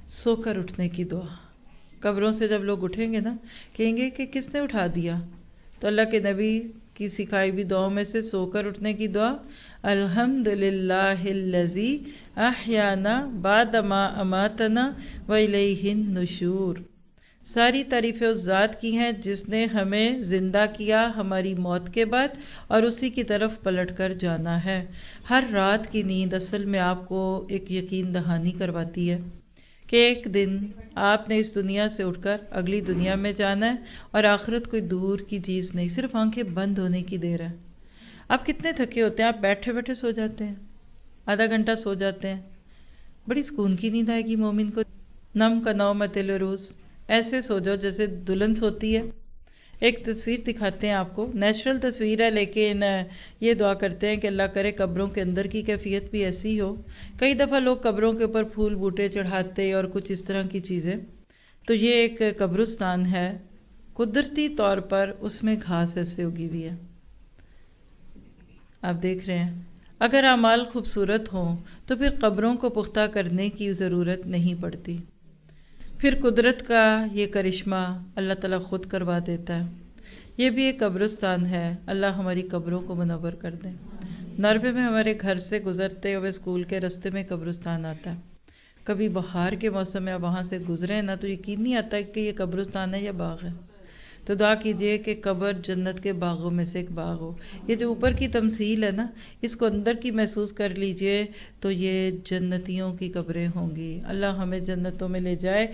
سو کر اٹھنے کی دعا. قبروں سے جب لوگ اٹھیں گے نا کہیں گے کہ کس نے اٹھا دیا؟ تو اللہ کے نبی کی سکھائی ہوئی دعاؤں میں سے سو کر اٹھنے کی دعا، الحمد للہ الذی احیانا بعد ما اماتنا والیہ النشور. ساری تعریفیں اس ذات کی ہیں جس نے ہمیں زندہ کیا ہماری موت کے بعد اور اسی کی طرف پلٹ کر جانا ہے. ہر رات کی نیند اصل میں آپ کو ایک یقین دہانی کرواتی ہے کہ ایک دن آپ نے اس دنیا سے اٹھ کر اگلی دنیا میں جانا ہے اور آخرت کوئی دور کی چیز نہیں، صرف آنکھیں بند ہونے کی دیر ہے. آپ کتنے تھکے ہوتے ہیں، آپ بیٹھے بیٹھے سو جاتے ہیں، آدھا گھنٹہ سو جاتے ہیں، بڑی سکون کی نیند آئے گی مومن کو. نم کا نومۃ العروس، ایسے سو جاؤ جیسے دلہن سوتی ہے. ایک تصویر دکھاتے ہیں آپ کو، نیچرل تصویر ہے لیکن یہ دعا کرتے ہیں کہ اللہ کرے قبروں کے اندر کی کیفیت بھی ایسی ہو. کئی دفعہ لوگ قبروں کے اوپر پھول بوٹے چڑھاتے اور کچھ اس طرح کی چیزیں. تو یہ ایک قبرستان ہے، قدرتی طور پر اس میں گھاس ایسے اگی ہوئی ہے، آپ دیکھ رہے ہیں. اگر اعمال خوبصورت ہوں تو پھر قبروں کو پختہ کرنے کی ضرورت نہیں پڑتی، پھر قدرت کا یہ کرشمہ اللہ تعالیٰ خود کروا دیتا ہے. یہ بھی ایک قبرستان ہے، اللہ ہماری قبروں کو منور کر دیں. نروے میں ہمارے گھر سے گزرتے ہوئے اسکول کے راستے میں قبرستان آتا ہے. کبھی بہار کے موسم میں آپ وہاں سے گزرے نا تو یقین نہیں آتا کہ یہ قبرستان ہے یا باغ ہے. تو دعا کیجئے کہ قبر جنت کے باغوں میں سے ایک باغ ہو. یہ جو اوپر کی تمثیل ہے نا، اس کو اندر کی محسوس کر لیجئے تو یہ جنتیوں کی قبریں ہوں گی. اللہ ہمیں جنتوں میں لے جائے.